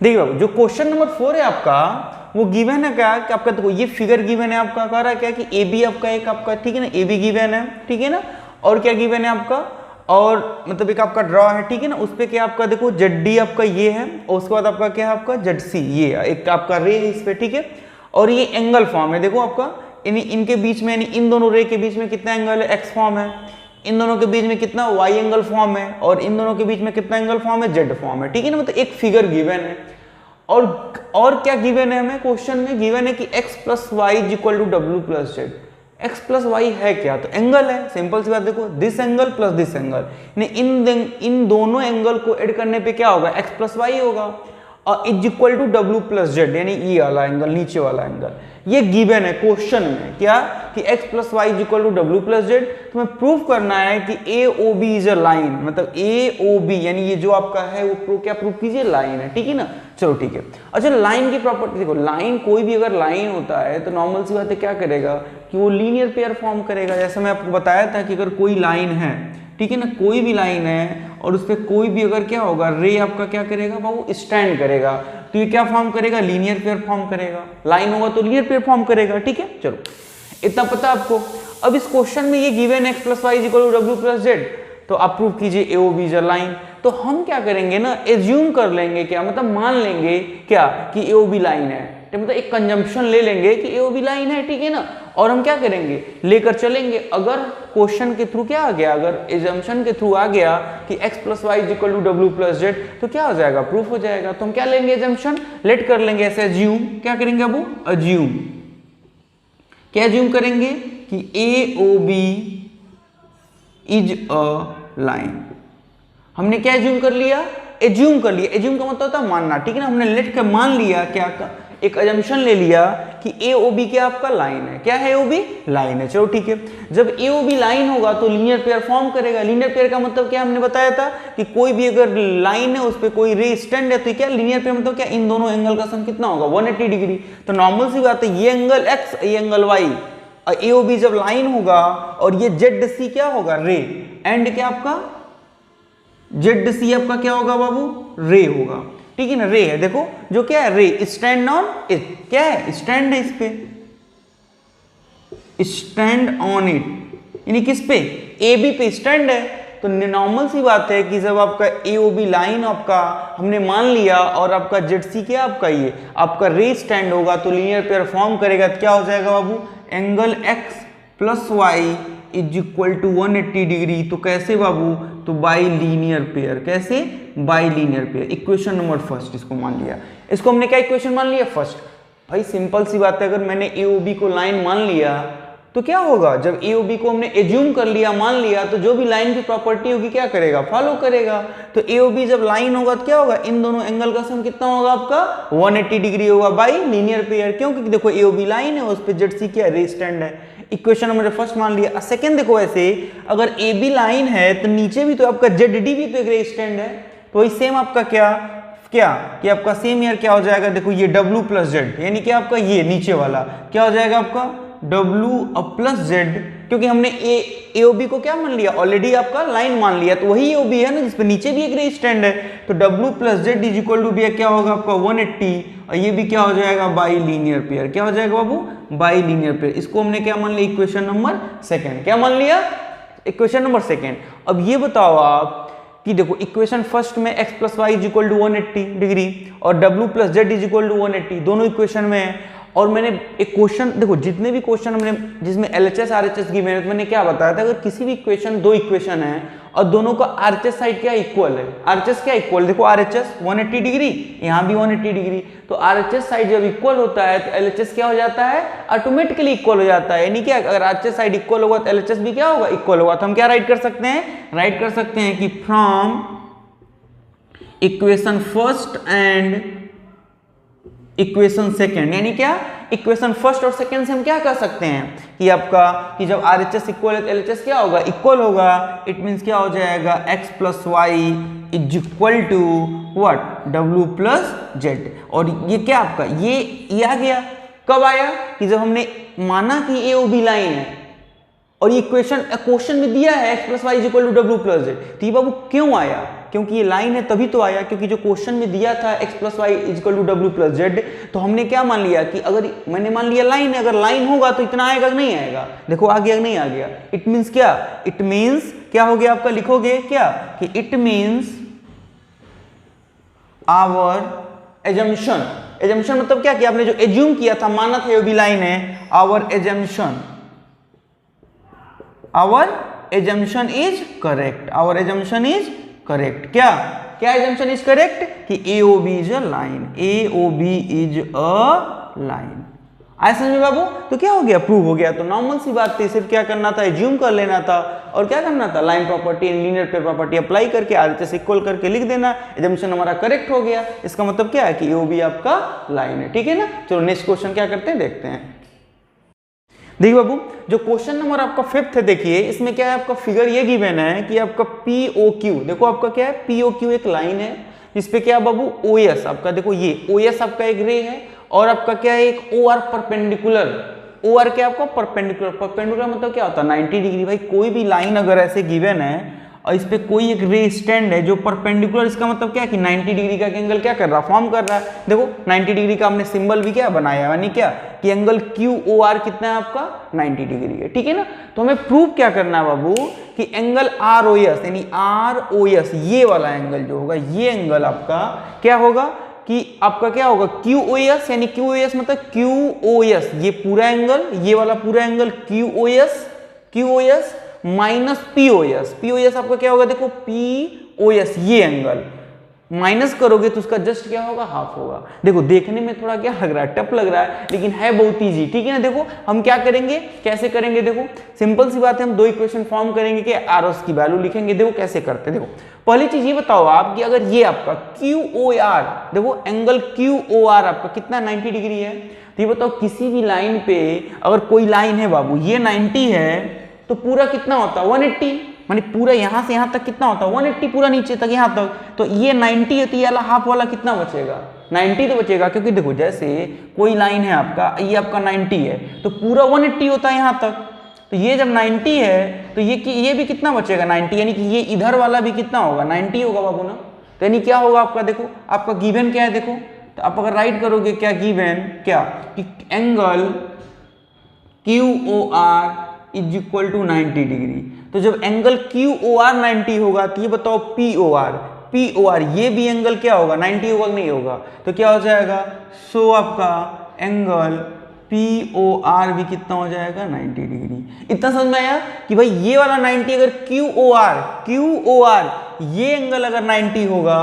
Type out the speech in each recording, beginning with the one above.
देखिए बाबू, जो question number 4 है आपका, वो गिवन है क्या कि आपका, देखो ये फिगर गिवन है आपका, कह रहा है क्या कि ए बी आपका एक आपका, ठीक है ना, ए बी गिवन है, ठीक है ना, और क्या गिवन है आपका, और मतलब एक आपका ड्रॉ है, ठीक है ना, उस पे क्या आपका देखो जेड डी आपका ये है, और उसके बाद आपका क्या है आपका जेड सी, ये एक आपका रे है इस पे, ठीक है, और ये एंगल फॉर्म है, देखो आपका इनके बीच में, यानी इन दोनों रे के बीच में कितना एंगल है, एक्स फॉर्म है, इन दोनों के बीच में कितना वाई एंगल फॉर्म है, और इन दोनों के बीच में कितना एंगल फॉर्म है, जेड फॉर्म है, ठीक है ना, मतलब एक फिगर गिवन है। और क्या गिवन है हमें क्वेश्चन में, गिवन है कि x plus Y is equal to W plus Z. X plus Y है क्या, तो एंगल है, सिंपल सी बात, देखो this angle plus this angle, इन दोनों एंगल को ऐड करने पे क्या होगा, x प्लस वाई होगा, और is equal to W plus z, यानी ये वाला एंगल, नीचे वाला एंगल, ये गिवन है क्वेश्चन में, क्या कि x plus Y is equal to W plus Z. तुम्हें प्रूफ करना है कि A O B is a line, मतलब ए ओ बी यानी ये जो आपका है वो क्या प्रूफ कीजिए, लाइन है, ठीक है ना, चलो ठीक है। अच्छा, लाइन की प्रॉपर्टी देखो, लाइन कोई भी अगर लाइन होता है तो नॉर्मल सी बात है क्या करेगा कि वो लीनियर पेयर फॉर्म करेगा। जैसे मैं आपको बताया था कि अगर कोई लाइन है, ठीक है ना, कोई भी लाइन है और उस पर कोई भी अगर क्या होगा रे आपका क्या करेगा वो स्टैंड करेगा, तो ये क्या फॉर्म करेगा, लीनियर पेयर फॉर्म करेगा, लाइन होगा तो लीनियर पेयर फॉर्म करेगा, ठीक है, चलो इतना पता आपको। अब इस क्वेश्चन में ये given x plus Y is equal to W plus Z, तो आप प्रूफ कीजिए A O B is a line. तो हम क्या करेंगे ना, एज्यूम कर लेंगे, क्या मतलब मान लेंगे क्या कि ए ओ बी लाइन है, तो मतलब एक कंजम्पशन ले लेंगे कि ए ओ बी लाइन है, ठीक है ना, और हम क्या करेंगे लेकर चलेंगे। अगर क्वेश्चन के थ्रू क्या आ गया, अगर एजम्पशन के थ्रू आ गया कि x plus Y is equal to W plus Z, तो क्या हो जाएगा, प्रूफ हो जाएगा। तो हम क्या लेंगे, एजम्पशन लेट कर लेंगे, ऐसे अज्यूम, क्या करेंगे अब, अज्यूम, क्या अज्यूम करेंगे कि A O B is a line. हमने क्या एज्यूम कर लिया, एज्यूम कर लिया, एज्यूम का मतलब होता है मानना, ठीक है ना, हमने लेट कर मान लिया, क्या एक अजम्पशन ले लिया कि ए ओ बी क्या आपका लाइन है, क्या है ए ओ बी लाइन है, चलो ठीक है। जब ए ओ बी लाइन होगा तो लीनियर पेयर फॉर्म करेगा। लीनियर पेयर का मतलब क्या हमने बताया था कि कोई भी अगर लाइन है उस पर कोई रे स्टैंड है तो क्या लीनियर पेयर मतलब क्या, इन दोनों एंगल का सम कितना होगा 180 डिग्री। तो नॉर्मल सी बात है, ये एंगल x ये एंगल y, ए ओ बी जब लाइन होगा और ये जेड सी क्या होगा रे, एंड क्या आपका जेड सी आपका क्या होगा बाबू, रे होगा, ठीक है ना, रे है, देखो जो क्या है रे, स्टैंड ऑन इट, क्या है स्टैंड है इस पे, स्टैंड ऑन इट, यानी किस पे, ए बी पे स्टैंड है। तो नॉर्मल सी बात है कि जब आपका ए ओ बी लाइन आपका हमने मान लिया और आपका जेड सी क्या आपका ये आपका रे स्टैंड होगा तो लीनियर पेयर फॉर्म करेगा, तो क्या हो जाएगा बाबू, angle x plus Y is equal to 180 degree. तो कैसे बाबू, तो बाई लीनियर पेयर, कैसे, by linear pair. Equation number first इसको मान लिया, इसको हमने क्या इक्वेशन मान लिया, फर्स्ट। भाई सिंपल सी बात है, अगर मैंने ए ओ बी को लाइन मान लिया तो क्या होगा, जब ए ओ बी को हमने एज्यूम कर लिया, मान लिया, तो जो भी लाइन की प्रॉपर्टी होगी क्या करेगा, फॉलो करेगा। तो ए ओ बी जब लाइन होगा तो क्या होगा, इन दोनों एंगल का सम कितना होगा आपका 180 डिग्री होगा बाई लीनियर पेयर, क्योंकि देखो ए ओ बी लाइन है उस पर जेड सी क्या रे स्टैंड है। इक्वेशन नंबर फर्स्ट मान लिया। सेकंड देखो, ऐसे अगर ए बी लाइन है तो नीचे भी तो आपका जेड डी भी तो एक रे स्टैंड है, तो वही सेम आपका क्या कि आपका सेम ईयर क्या हो जाएगा, देखो ये डब्ल्यू प्लस जेड, यानी कि आपका ये नीचे वाला क्या हो जाएगा आपका डब्ल्यू प्लस जेड, क्योंकि हमने ए ओ बी को क्या मान लिया, ऑलरेडी आपका लाइन मान लिया, तो वही ए ओ बी है ना जिसपे नीचे भी एक रे स्टैंड है। तो डब्ल्यू plus z is equal to B क्या होगा आपका 180, और ये भी क्या हो जाएगा बाई लीनियर पेयर, क्या हो जाएगा बाबू, बाई लीनियर पेयर। इसको हमने क्या मान लिया, इक्वेशन नंबर सेकंड, क्या मान लिया, इक्वेशन नंबर सेकंड। अब ये बताओ आप कि देखो इक्वेशन फर्स्ट में x plus Y is equal to 180 degree और w plus z is equal to 180 दोनों इक्वेशन में है। और मैंने एक क्वेश्चन देखो, जितने भी क्वेश्चन हमने जिसमें LHS RHS की मैंने मैंने क्या बताया था, अगर किसी भी इक्वेशन, दो इक्वेशन है और दोनों का RHS साइड क्या इक्वल है, RHS क्या इक्वल, देखो RHS 180 डिग्री, यहाँ भी 180 डिग्री, तो RHS साइड जब इक्वल होता है तो LHS क्या हो जाता है, ऑटोमेटिकली इक्वल हो जाता है। यानी क्या, अगर RHS साइड इक्वल होगा तो LHS भी क्या होगा, इक्वल होगा। तो हम क्या राइट कर सकते हैं, राइट कर सकते हैं कि from equation first and equation second, यानी क्या, इक्वेशन फर्स्ट और सेकंड से हम क्या कर सकते हैं कि आपका कि जब RHS इक्वल है तो LHS क्या होगा, इक्वल होगा। इट मींस क्या हो जाएगा, x plus Y is equal to what, w plus z. और ये क्या आपका ये आ गया, कब आया कि जब हमने माना कि ए ओ बी लाइन है और ये क्वेश्चन में दिया है x plus Y is equal to w plus Z. तो ये बाबू क्यों आया, क्योंकि ये लाइन है तभी तो आया, क्योंकि जो क्वेश्चन में दिया था x + y = w + z, तो हमने क्या मान लिया कि अगर मैंने मान लिया लाइन है, अगर लाइन होगा तो इतना आएगा कि नहीं आएगा, देखो आ गया नहीं आ गया। इट मीन्स क्या, इट मीन्स क्या हो गया आपका, लिखोगे क्या कि it means our assumption, assumption मतलब क्या कि आपने जो एज्यूम किया था, माना था ये भी लाइन है, our assumption, our assumption is correct, our assumption is correct. क्या क्या एजम्पशन इज करेक्ट कि AOB is a line, AOB is a line. आया समझ में बाबू? तो क्या हो गया, प्रूव हो गया। तो नॉर्मल सी बात थी, सिर्फ क्या करना था, एज्यूम कर लेना था और क्या करना था, line property and linear pair property apply करके आरएचएस से इक्वल करके लिख देना, एजम्पशन हमारा करेक्ट हो गया। इसका मतलब क्या है कि AOB आपका लाइन है, ठीक है ना। चलो नेक्स्ट क्वेश्चन क्या करते हैं, देखते हैं। देखिए बाबू, जो क्वेश्चन नंबर आपका 5th है, देखिए इसमें क्या है, आपका फिगर ये गिवन है कि आपका POQ, देखो आपका क्या है, POQ एक लाइन है जिसपे क्या बाबू, OS आपका, देखो ये OS आपका एक रे है और आपका क्या है, एक OR परपेंडिकुलर, OR क्या आपका परपेंडिकुलर, परपेंडिकुलर मतलब क्या होता है 90 डिग्री। भाई कोई भी लाइन अगर ऐसे गिवन है और इस पे कोई एक रे स्टैंड है जो परपेंडिकुलर, इसका मतलब क्या है कि 90 डिग्री का एंगल क्या कर रहा है, फॉर्म कर रहा है। देखो 90 डिग्री का हमने सिंबल भी क्या बनाया, यानी क्या कि एंगल QOR कितना है आपका 90 डिग्री है, ठीक है ना। तो हमें प्रूव क्या करना है बाबू कि एंगल ROS यानी ROS ये वाला एंगल जो होगा, ये एंगल आपका क्या होगा कि आपका क्या होगा QOS, यानी QOS मतलब QOS ये पूरा एंगल, ये वाला पूरा angle QOS minus POS, POS आपका क्या होगा, देखो POS ये एंगल माइनस करोगे तो उसका जस्ट क्या होगा, हाफ होगा। देखो देखने में थोड़ा क्या लग रहा है, टफ लग रहा है, लेकिन है बहुत इजी, ठीक है ना। देखो हम क्या करेंगे, कैसे करेंगे, देखो सिंपल सी बात है, हम दो इक्वेशन फॉर्म करेंगे कि ROS की वैल्यू लिखेंगे। देखो कैसे करते हैं, देखो पहली चीज ये बताओ आप कि अगर ये आपका QOR, देखो एंगल QOR आपका कितना 90 डिग्री है, तो ये बताओ किसी भी लाइन पे अगर कोई लाइन है बाबू ये 90 है तो पूरा कितना होता है 180, मानी पूरा यहां से यहां तक कितना होता है 180, पूरा नीचे तक यहां तक, तो ये 90 है तो ये वाला हाफ वाला कितना बचेगा 90 तो बचेगा, क्योंकि देखो जैसे कोई लाइन है आपका, ये आपका 90 है तो पूरा 180 होता है यहां तक, तो ये जब 90 है तो ये भी कितना बचेगा 90, यानी कि ये इधर वाला भी कितना होगा 90 होगा बाबू ना। तो यानी क्या होगा आपका, देखो आपका गिवन क्या है, देखो तो आप अगर राइट करोगे क्या गिवन, क्या कि angle QOR is equal to 90 degree. तो जब एंगल QOR 90 होगा तो ये बताओ POR ये भी एंगल क्या होगा 90 होगा नहीं होगा, तो क्या हो जाएगा, सो आपका एंगल POR भी कितना हो जाएगा 90 डिग्री। इतना समझ में आया कि भाई ये वाला 90 अगर QOR ये एंगल अगर 90 होगा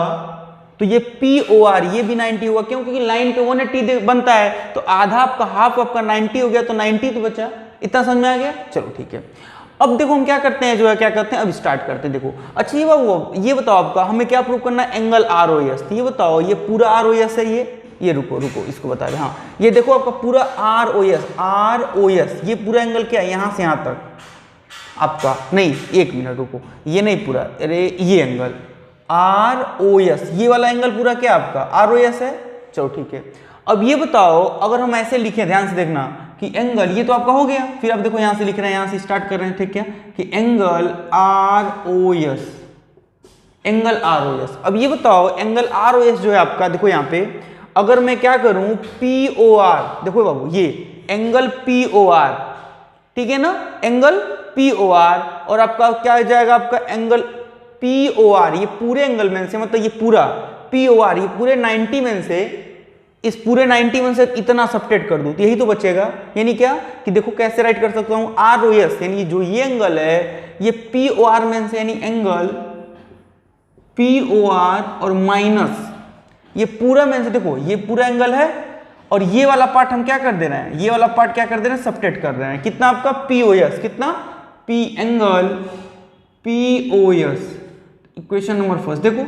तो ये POR ये भी 90 होगा, क्यों, क्योंकि लाइन पे 180 बनता है, तो आधा आपका हाफ आपका 90 हो गया तो 90 तो बचा। इतना समझ में आ गया, चलो ठीक है। अब देखो हम क्या करते हैं, जो है क्या करते हैं, अब स्टार्ट करते हैं। देखो अच्छा ये बाबू ये बताओ आपका हमें क्या प्रूव करना है, एंगल ROS, तो ये बताओ ये पूरा ROS है, ये रुको इसको बता दें। हाँ ये देखो आपका पूरा ROS ये पूरा एंगल क्या है यहाँ से यहाँ तक आपका, नहीं एक मिनट रुको, ये नहीं पूरा, अरे ये एंगल ROS ये वाला एंगल पूरा क्या आपका ROS है, चलो ठीक है। अब ये बताओ अगर हम ऐसे लिखें, ध्यान से देखना कि एंगल ये तो आपका हो गया, फिर आप देखो यहां से लिख रहे हैं, यहां से स्टार्ट कर रहे हैं, ठीक है, कि एंगल ROS। अब ये बताओ एंगल ROS जो है आपका, देखो यहां पे अगर मैं क्या करूं POR, देखो बाबू ये एंगल POR, ठीक है ना, एंगल POR और आपका क्या हो जाएगा, आपका एंगल POR ये पूरे एंगल में से, मतलब ये पूरा POR ये पूरे 90 में से, इस पूरे 90 में से इतना सब्ट्रैक्ट कर दूं तो यही तो बचेगा। यानी क्या कि देखो कैसे राइट कर सकता हूं, ROS यानी जो ये एंगल है ये POR में से, यानी एंगल POR और माइनस ये पूरा में से, देखो ये पूरा एंगल है और ये वाला पार्ट हम क्या कर दे रहे हैं, ये वाला पार्ट क्या कर दे रहे हैं, सब्ट्रैक्ट कर रहे हैं, कितना आपका POS, कितना angle POS। Equation number first देखो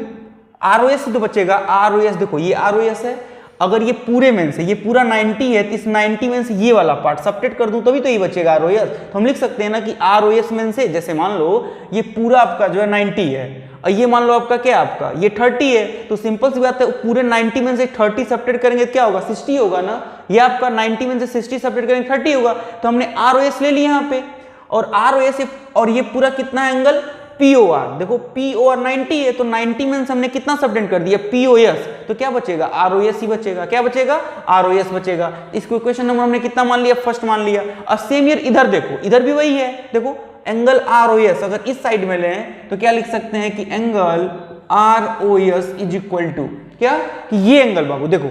ROS से तो बचेगा, ROS देखो ये ROS है, अगर ये पूरे में से, ये पूरा 90 है तो इस 90 में से ये वाला पार्ट सब्ट्रैक्ट कर दूं तभी तो ये बचेगा ROS। तो हम लिख सकते हैं ना कि ROS में से, जैसे मान लो ये पूरा आपका जो है 90 है और ये मान लो आपका क्या आपका ये 30 है, तो सिंपल सी बात है पूरे 90 में से 30 सब्ट्रैक्ट करेंगे क्या होगा 60 होगा ना, ये आपका 90 में से 60 सब्ट्रैक्ट करेंगे 30 होगा, तो हमने ROS ले लिया यहाँ पे, और ROS और ये पूरा कितना एंगल POR, देखो POR 90 है तो 90 में से हमने कितना सब्टेंड कर दिया POS, तो क्या बचेगा ROS ही बचेगा। क्या बचेगा? ROS बचेगा। इसको इक्वेशन नंबर हमने कितना मान लिया? फर्स्ट मान लिया। और सेम ईयर इधर देखो, इधर भी वही है। देखो एंगल ROS अगर इस साइड में लें तो क्या लिख सकते हैं कि angle ROS is equal to क्या, कि ये एंगल बाबू देखो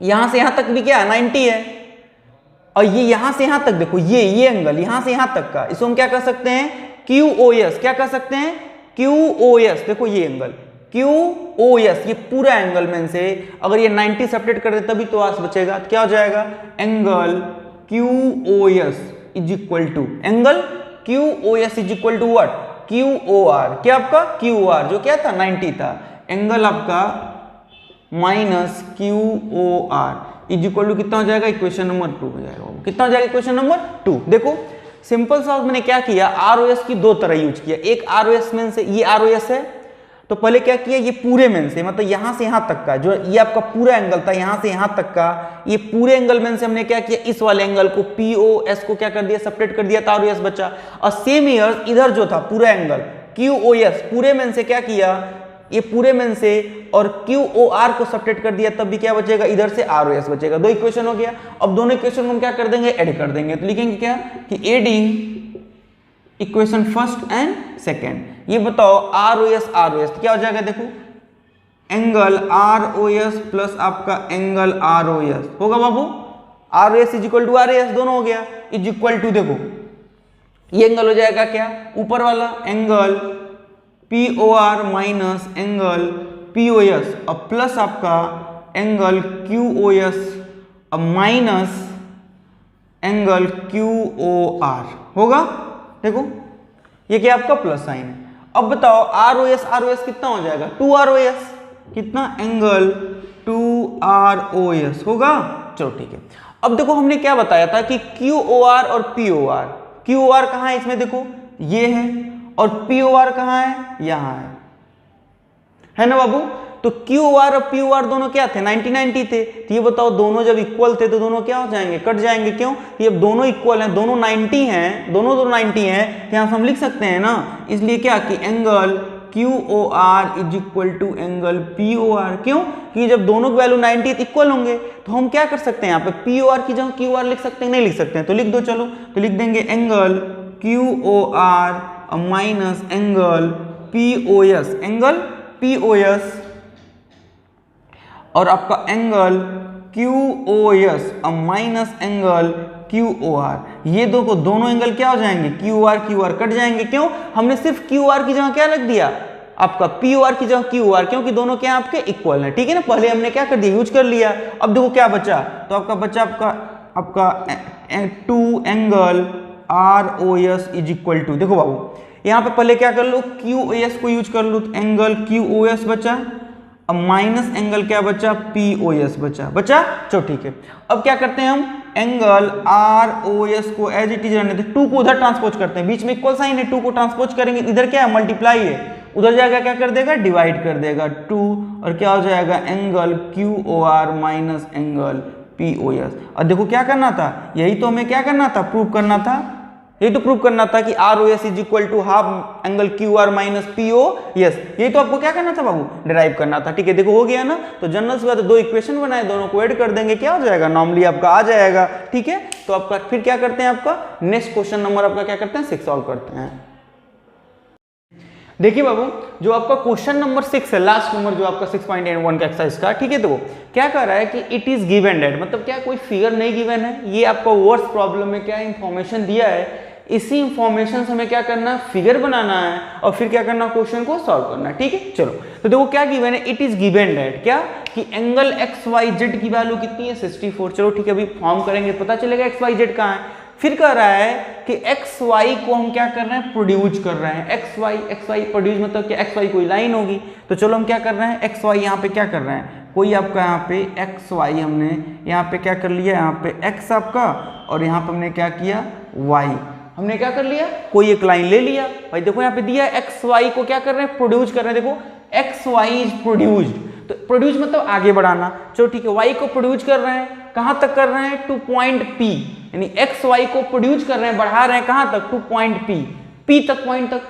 यहां से यहां तक भी क्या 90 है, और ये यहां से यहां तक देखो ये एंगल यहां से यहां तक का, इसको हम क्या कर सकते हैं QOS, क्या कर सकते हैं QOS। देखो ये एंगल QOS, ये पूरा एंगल में से अगर ये 90 सेपरेट कर दे तभी तो आस बचेगा, तो क्या हो जाएगा angle QOS is equal to angle QOS is equal to what QOR, क्या आपका QOR जो क्या था 90 था, एंगल आपका minus QOR is equal to कितना हो जाएगा, इक्वेशन नंबर 2 हो जाएगा। कितना हो जाएगा इक्वेशन नंबर 2। देखो सिंपल सा मैंने क्या किया, ROS की दो तरह यूज किया, एक ROS में से ये ROS है तो पहले क्या किया ये पूरे में से मतलब यहां से यहां तक का जो ये आपका पूरा एंगल था यहां से यहां तक का, ये पूरे एंगल में से हमने क्या किया इस वाले एंगल को POS को क्या कर दिया सेपरेट कर दिया तो ROS बचा। और सेम इधर जो था पूरा एंगल QOS पूरे में से क्या किया ये पूरे में से और QOR को सब्ट्रैक्ट कर दिया तब भी क्या बचेगा इधर से ROS बचेगा। दो इक्वेशन हो गया। अब दोनों इक्वेशन को हम क्या कर देंगे ऐड कर देंगे, तो लिखेंगे क्या कि adding equation first and second. ये बताओ ROS तो क्या हो जाएगा, देखो एंगल ROS प्लस आपका एंगल ROS होगा बाबू, ROS is equal to ROS दोनों हो गया इज इक्वल टू, देखो ये एंगल हो जाएगा क्या ऊपर वाला angle POR minus angle POS और प्लस आपका एंगल QOS और माइनस एंगल QOR होगा। देखो ये क्या आपका प्लस साइन है। अब बताओ ROS कितना हो जाएगा 2ROS, कितना एंगल 2ROS होगा। चलो ठीक है। अब देखो हमने क्या बताया था कि QOR और POR कहाँ है इसमें, देखो ये है और POR कहाँ है यहाँ है ना बाबू। तो QOR और POR दोनों क्या थे 90 थे, तो ये बताओ दोनों जब इक्वल थे तो दोनों क्या हो जाएंगे कट जाएंगे, क्यों ये अब दोनों इक्वल हैं दोनों 90 हैं दोनों 90 हैं, यहाँ हम लिख सकते हैं ना, इसलिए क्या कि angle QOR is equal to angle POR, क्यों कि जब दोनों की वैल्यू 90 इक्वल होंगे तो हम क्या कर सकते हैं यहाँ पे POR की जगह QR लिख सकते हैं, नहीं लिख सकते हैं तो लिख दो। चलो तो लिख देंगे angle QOR minus angle POS और आपका एंगल QOS और माइनस एंगल QOR, ये दो को दोनों एंगल क्या हो जाएंगे QR कट जाएंगे, क्यों हमने सिर्फ QR की जगह क्या रख दिया आपका POR की जगह QR, क्योंकि दोनों क्या आपके इक्वल हैं, ठीक है ना। पहले हमने क्या कर दिया यूज कर लिया। अब देखो क्या बचा, तो आपका बचा आपका 2 angle ROS is equal to, देखो बाबू यहाँ पे पहले क्या कर लो QOS को यूज कर लो, तो एंगल QOS बचा अब माइनस एंगल क्या बचा POS बचा। चलो ठीक है। अब क्या करते हैं हम एंगल ROS को एज इट इज रहने देते, 2 को उधर ट्रांसपोज करते हैं, बीच में इक्वल साइन है 2 को ट्रांसपोज करेंगे, इधर क्या है मल्टीप्लाई है, उधर जाएगा क्या कर देगा डिवाइड कर देगा 2 और क्या हो जाएगा angle QOR minus angle POS। और देखो क्या करना था, यही तो हमें क्या करना था प्रूव करना था, ये तो प्रूव करना था कि ROS is equal to half angle QR minus POS, ये तो आपको क्या करना था बाबू डिराइव करना था, ठीक है। देखो हो गया ना, तो जनरल से बात दो इक्वेशन बनाए दोनों को ऐड कर देंगे क्या हो जाएगा नॉर्मली आपका आ जाएगा, ठीक है। तो आपका फिर क्या करते हैं आपका नेक्स्ट क्वेश्चन नंबर आपका क्या करते हैं 6 सॉल्व करते हैं। देखिए बाबू जो आपका क्वेश्चन नंबर 6 है लास्ट नंबर जो आपका 6.1 का एक्सरसाइज का, ठीक है। तो क्या कह रहा है कि इट इज गिवन डेट, मतलब क्या कोई फिगर नहीं गिवन है, ये आपका वर्स्ट प्रॉब्लम में क्या इंफॉर्मेशन दिया है, इसी इंफॉर्मेशन से हमें क्या करना है फिगर बनाना है और फिर क्या करना क्वेश्चन को सॉल्व करना है, ठीक है। चलो तो देखो क्या गिवन है, इट इज गिवन डेट क्या कि एंगल XYZ की वैल्यू कितनी है 64। चलो ठीक है अभी फॉर्म करेंगे पता चलेगा XYZ कहाँ है। फिर कह रहा है कि XY को हम क्या कर रहे हैं प्रोड्यूस कर रहे हैं, XY प्रोड्यूस मतलब कि XY कोई लाइन होगी, तो चलो हम क्या कर रहे हैं XY यहाँ पे क्या कर रहे हैं, कोई आपका यहाँ पे XY हमने यहाँ पे क्या कर लिया, यहाँ पे X आपका और यहाँ पे हमने क्या किया Y, हमने क्या कर लिया कोई एक लाइन ले लिया भाई। देखो यहाँ पे दिया XY को क्या कर रहे हैं प्रोड्यूस कर रहे हैं, देखो XY इज प्रोड्यूस्ड, तो प्रोड्यूस मतलब आगे बढ़ाना। चलो ठीक है Y को प्रोड्यूस कर रहे हैं कहाँ तक कर रहे हैं टू पॉइंट P, यानी XY को प्रोड्यूस कर रहे हैं बढ़ा रहे हैं कहाँ तक टू पॉइंट P तक पॉइंट तक।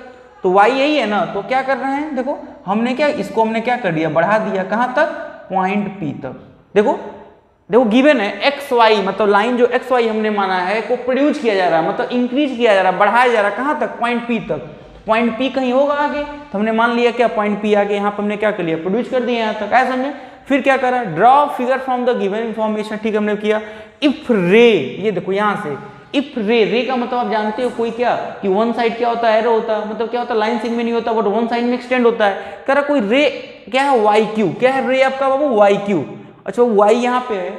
तो y यही है ना, तो क्या कर रहे हैं, देखो हमने क्या, इसको हमने क्या कर दिया, बढ़ा दिया कहां तक, पॉइंट P तक। देखो देखो गिवन है एक्स वाई, मतलब लाइन जो एक्स वाई हमने माना है को प्रोड्यूस किया जा रहा है, मतलब इंक्रीज किया जा रहा है, बढ़ाया जा रहा है, कहां तक, पॉइंट P तक। पॉइंट P कहीं होगा आगे, तो हमने मान लिया क्या, पॉइंट P आगे, यहाँ पर हमने क्या कर लिया, प्रोड्यूस कर दिया यहाँ तक, ऐसा हमने। फिर क्या करा, draw figure from the given information, ठीक हमने किया। इफ रे, ये देखो यहाँ से इफ रे, रे का मतलब आप जानते हो कोई क्या, कि वन साइड क्या होता है, एरो होता है, मतलब क्या होता है, लाइन सिंग में नहीं होता, बट वन साइड में एक्सटेंड होता है। कह रहा कोई रे क्या है, वाई क्यू, क्या है रे आपका बाबू, वाई क्यू। अच्छा वाई यहाँ पे है,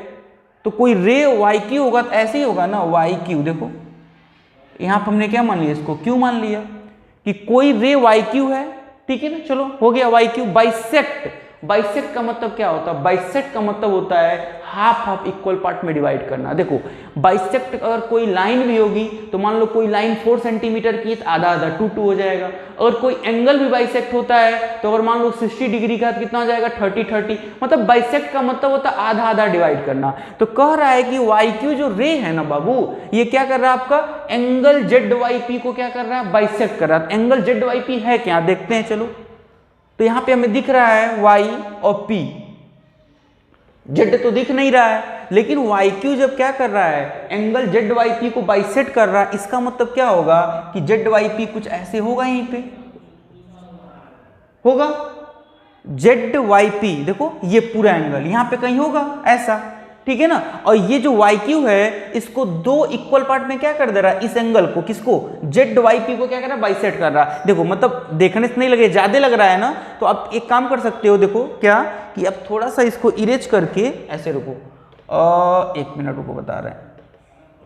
तो कोई रे वाई क्यू होगा, तो ऐसे ही होगा ना, वाई क्यू। देखो यहाँ पर हमने क्या मान लिया, इसको क्यू मान लिया, कि कोई रे वाई क्यू है, ठीक है ना, चलो हो गया वाई क्यू। बाइसेक्ट, बाइसेक्ट का मतलब क्या होता है, बाइसेक्ट का मतलब होता है हाफ हाफ इक्वल पार्ट में डिवाइड करना। देखो बाइसेक्ट अगर कोई लाइन भी होगी, तो मान लो कोई लाइन 4 सेंटीमीटर की, तो आधा आधा 2 2 हो जाएगा। अगर कोई एंगल भी बाइसेक्ट होता है, तो अगर मान लो 60 डिग्री का, तो कितना हो जाएगा, 30 30। मतलब बाइसेक्ट का मतलब होता है आधा आधा डिवाइड करना। तो कह रहा है कि वाई क्यू जो रे है ना बाबू, ये क्या कर रहा है, आपका एंगल जेड वाई पी को क्या कर रहा है, बाइसेक्ट कर रहा है। एंगल जेड वाई पी है क्या, देखते हैं चलो। तो यहां पे हमें दिख रहा है y और p, z तो दिख नहीं रहा है, लेकिन वाई क्यू जब क्या कर रहा है, एंगल जेड वाई पी को बाइसेक्ट कर रहा है, इसका मतलब क्या होगा, कि जेड वाई पी कुछ ऐसे होगा, यहीं पे होगा जेड वाई पी, देखो ये पूरा एंगल यहां पे कहीं होगा ऐसा, ठीक है ना। और ये जो वाई क्यू है, इसको दो इक्वल पार्ट में क्या कर दे रहा है, इस एंगल को, किसको, जेड वाई पी को क्या कर रहा है, बाइसेक्ट कर रहा है। देखो मतलब देखने से नहीं लगे, ज्यादा लग रहा है ना, तो आप एक काम कर सकते हो, देखो क्या, कि अब थोड़ा सा इसको इरेज करके ऐसे रुको, 1 मिनट रुको, बता रहे हैं।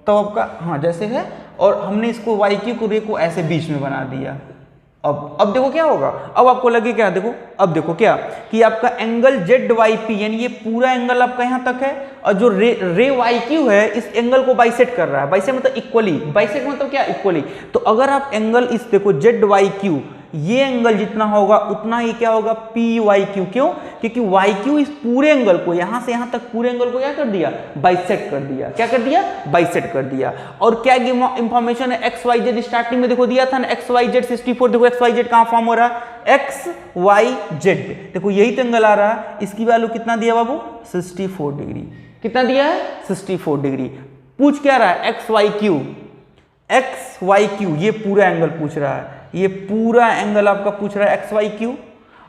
तो आपका हाँ जैसे है, और हमने इसको वाई क्यू को रे को ऐसे बीच में बना दिया। अब देखो क्या होगा, अब आपको लगे क्या, देखो अब देखो क्या, कि आपका एंगल जेड वाई पी, यानी ये पूरा एंगल आपका यहां तक है, और जो रे वाई क्यू है, इस एंगल को बाइसेक्ट कर रहा है। बाइसेक्ट मतलब इक्वली, बाइसेक्ट मतलब क्या, इक्वली। तो अगर आप एंगल इस देखो जेड वाई क्यू, ये एंगल जितना होगा उतना ही क्या होगा, पी वाई क्यू। क्यों, क्योंकि वाई क्यू इस पूरे एंगल को, यहां से यहां तक पूरे एंगल को क्या कर दिया, बाइसेक्ट कर दिया। क्या कर दिया, बाइसेक्ट कर दिया। और क्या इंफॉर्मेशन है, एक्स वाई जेड स्टार्टिंग में देखो दिया था ना, एक्स वाई जेड 64। देखो एक्स वाई जेड कहां फॉर्म हो रहा है, एक्स वाई जेड, देखो यही तो एंगल आ रहा है। इसकी वैल्यू कितना दिया बाबू, 64 डिग्री। कितना दिया है, 64 डिग्री। पूछ क्या रहा है, X Y Q, X Y Q, ये पूरा एंगल पूछ रहा है, ये पूरा एंगल आपका पूछ रहा है एक्स वाई क्यू।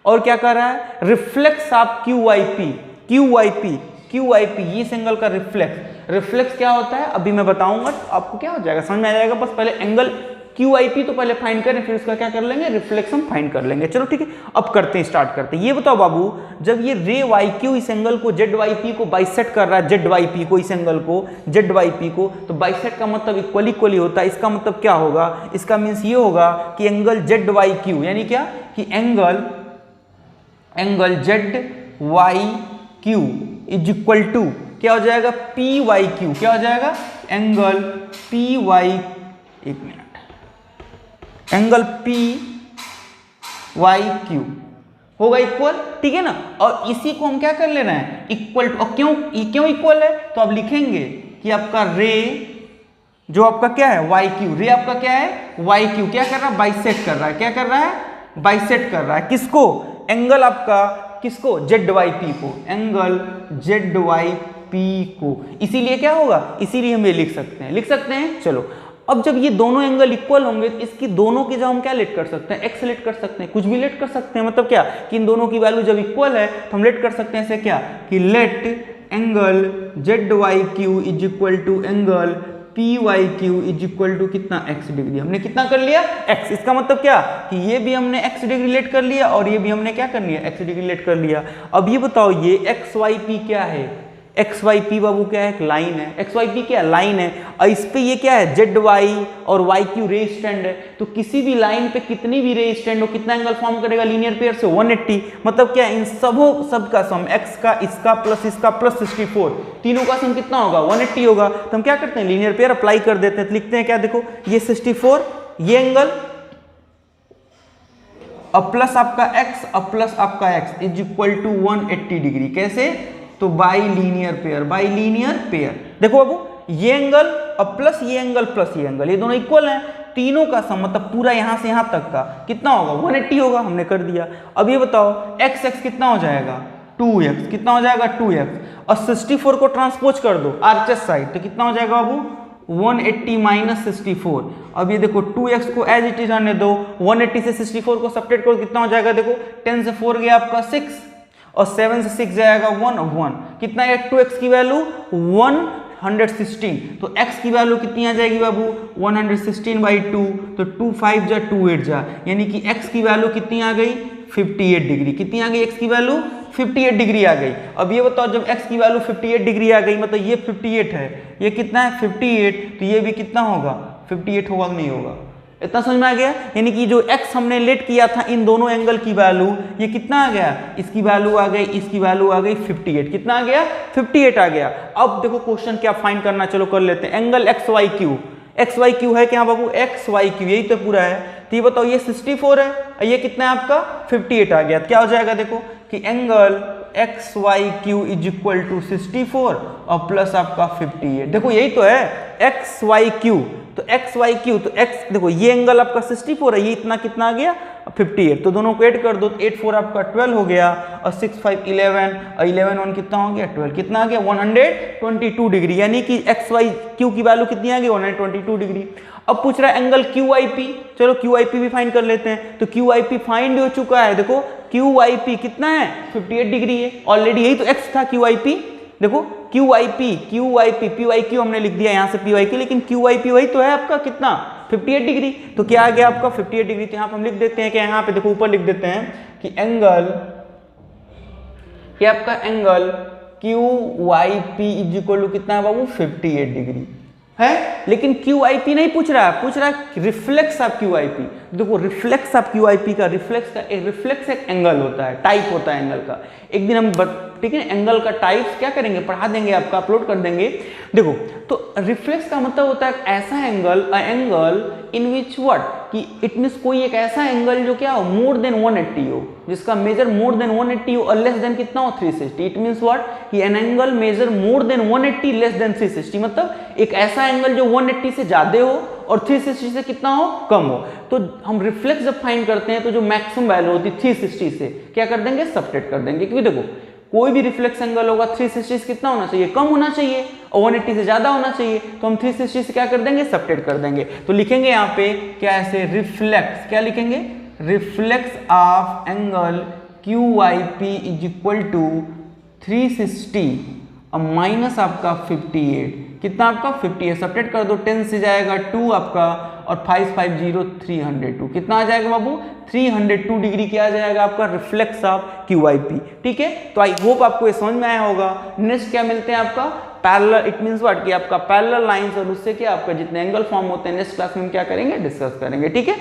और क्या कर रहा है, reflex of Q Y P, Q Y P, Q Y P, इस एंगल का रिफ्लेक्स। रिफ्लेक्स क्या होता है अभी मैं बताऊंगा, तो आपको क्या हो जाएगा, समझ में आ जाएगा। बस पहले एंगल क्यू आई पी तो पहले फाइंड करें, फिर उसका क्या कर लेंगे, रिफ्लेक्शन फाइंड कर लेंगे। चलो ठीक है, अब करते हैं, स्टार्ट करते हैं। ये बताओ बाबू, जब ये रे वाई क्यू इस एंगल को जेड वाई पी को बाइसेक्ट कर रहा है, जेड वाई पी को, इस एंगल को जेड वाई पी को, तो बाइसेक्ट का मतलब इक्वली इक्वली होता है। इसका मतलब क्या होगा, इसका मीन्स ये होगा कि एंगल जेड वाई क्यू, यानी क्या, कि angle Z Y Q is equal to क्या हो जाएगा, पी वाई क्यू। क्या हो जाएगा, एंगल पी वाई, एक minute, angle P Y Q होगा इक्वल, ठीक है ना। और इसी को हम क्या कर ले रहे हैं, इक्वल टू। और क्यों इक्वल है, तो आप लिखेंगे कि आपका रे जो आपका क्या है, वाई क्यू, रे आपका क्या है, वाई क्यू, क्या कर रहा है, बाइसेक्ट कर रहा है। क्या कर रहा है, बाइसेक्ट कर रहा है, किसको, एंगल आपका, किसको, जेड वाई पी को, एंगल जेड वाई पी को। इसीलिए क्या होगा, इसीलिए हम ये लिख सकते हैं। चलो अब जब ये दोनों एंगल इक्वल होंगे, तो इसकी दोनों की जब हम क्या लेट कर सकते हैं, एक्स लेट कर सकते हैं, कुछ भी लेट कर सकते हैं। मतलब क्या, कि इन दोनों की वैल्यू जब इक्वल है, तो हम लेट कर सकते हैं ऐसे, क्या, कि let angle Z Y Q is equal to angle P Y Q is equal to कितना, एक्स डिग्री। हमने कितना कर लिया, एक्स। इसका मतलब क्या, कि ये भी हमने एक्स डिग्री लेट कर लिया, और ये भी हमने क्या कर लिया, एक्स डिग्री लेट कर लिया। अब ये बताओ, ये एक्स वाई पी क्या है, एक्स वाई पी बाबू क्या है, एक लाइन है। एक्स वाई पी क्या, लाइन है। और इस पे ये क्या है, जेड वाई और वाई क्यू रे स्टैंड है। तो किसी भी लाइन पे कितनी भी रे स्टैंड हो, कितना एंगल फॉर्म करेगा, लीनियर पेयर से 180। मतलब क्या, इन सब का सम, एक्स का, इसका प्लस 64, तीनों का सम कितना होगा, 180 होगा। तो हम क्या करते हैं, लीनियर पेयर अप्लाई कर देते हैं। तो लिखते हैं क्या, देखो ये 64, ये एंगल, अब प्लस आपका एक्स, अब प्लस आपका x is equal to 180 degree. कैसे, तो बाई लीनियर पेयर। देखो बाबू, ये एंगल अब प्लस ये एंगल प्लस ये एंगल, ये दोनों इक्वल हैं। तीनों का सम मतलब पूरा यहां से यहां तक का कितना होगा 180 होगा, हमने कर दिया। अब ये बताओ x x कितना हो जाएगा 2x, कितना हो जाएगा 2x, और 64 को ट्रांसपोज कर दो आरएचएस साइड तो कितना हो जाएगा बाबू 180 माइनस 64। अब ये देखो 2x को एज इट इज रहने दो, 180 से 64 को सब्ट्रैक्ट करो कितना हो जाएगा, देखो 10 से 4 गया आपका 6 और 7 से 6 जाएगा 1 कितना है 2x की वैल्यू 116, तो x की वैल्यू कितनी आ जाएगी बाबू 116/2, तो 2 5 जा 2 8 जा, यानी कि x की वैल्यू कितनी आ गई 58 डिग्री। कितनी आ गई x की वैल्यू 58 डिग्री आ गई। अब ये बताओ जब x की वैल्यू 58 डिग्री आ गई मतलब ये 58 है, ये कितना है 58, तो ये भी कितना होगा 58 होगा कि नहीं होगा, इतना समझ में आ गया। यानी कि जो x हमने लेट किया था इन दोनों एंगल की वैल्यू ये कितना आ गया, इसकी वैल्यू आ गई, इसकी वैल्यू आ गई 58, कितना आ गया 58 आ गया। अब देखो क्वेश्चन क्या फाइंड करना, चलो कर लेते हैं। एंगल एक्स वाई क्यू है क्या बाबू, एक्स वाई क्यू यही तो पूरा है। तो ये बताओ ये 64 है, ये कितना है आपका 58 आ गया। तो क्या हो जाएगा देखो कि angle X Y Q is equal to 64 और प्लस आपका 58। देखो यही तो है एक्स वाई क्यू, तो एक्स वाई क्यू तो एक्स देखो ये एंगल आपका 64 है, ये इतना कितना आ गया 58, तो दोनों को ऐड कर दो तो 8 4 आपका 12 हो गया और 6 5 11 और 11 1 कितना हो गया 12, कितना आ गया 122 डिग्री, यानी कि एक्स वाई क्यू की वैल्यू कितनी आ गई 122 डिग्री। अब पूछ रहा है एंगल क्यू आई पी, चलो क्यू आई पी भी फाइंड कर लेते हैं। तो क्यू आई पी फाइंड हो चुका है, देखो क्यू आई पी कितना है 58 डिग्री है ऑलरेडी, यही तो एक्स था क्यू आई पी। देखो Q I P P Y Q हमने लिख दिया यहाँ से पी वाई क्यू, लेकिन क्यू आई पी वही तो है आपका कितना 58 डिग्री। तो क्या आ गया आपका 58 डिग्री, तो यहाँ पे हम लिख देते हैं कि यहाँ पे देखो ऊपर लिख देते हैं कि एंगल क्या आपका angle Q Y P is equal to कितना है बाबू 58 डिग्री है। लेकिन क्यू आई पी नहीं पूछ रहा है, पूछ रहा है reflex of Q I P. देखो reflex of Q I P का रिफ्लेक्स एक एंगल होता है, टाइप होता है एंगल का। एक दिन हम ठीक है एंगल का टाइप्स क्या करेंगे पढ़ा देंगे, आपका अपलोड कर देंगे। देखो तो रिफ्लेक्स का मतलब होता है ऐसा एंगल इन विच व्हाट कि इट मींस कोई एक ऐसा एंगल जो क्या हो मोर देन 180 हो, जिसका मेजर मोर देन 180 हो और लेस देन कितना हो 360। इट मींस व्हाट कि an angle measure more than 180 less than 360, मतलब एक ऐसा एंगल जो 180 से ज्यादा हो और 360 से कितना हो कम हो। तो हम रिफ्लेक्स जब फाइंड करते हैं तो जो मैक्सिमम वैल्यू होती है 360 से क्या कर देंगे सब्ट्रैक्ट कर देंगे, क्योंकि देखो कोई भी रिफ्लेक्स एंगल होगा 360 से कितना होना चाहिए कम होना चाहिए और 180 से ज्यादा होना चाहिए, तो हम 360 से क्या कर देंगे सब्ट्रैक्ट कर देंगे। तो लिखेंगे यहाँ पे क्या ऐसे रिफ्लेक्स, क्या लिखेंगे reflex of angle Q I P is equal to 360 और माइनस आपका 58, कितना आपका 58 सब्ट्रैक्ट कर दो 10 से जाएगा 2 आपका और 5 5 0 302, कितना आ जाएगा बाबू 302 डिग्री क्या आ जाएगा आपका reflex of Q I P. ठीक है, तो आई होप आपको ये समझ में आया होगा। नेक्स्ट क्या मिलते हैं आपका पैरेलल, इट मींस व्हाट कि आपका पैरेलल लाइंस और उससे क्या आपका जितने एंगल फॉर्म होते हैं नेक्स्ट क्लास में हम क्या करेंगे डिस्कस करेंगे। ठीक है।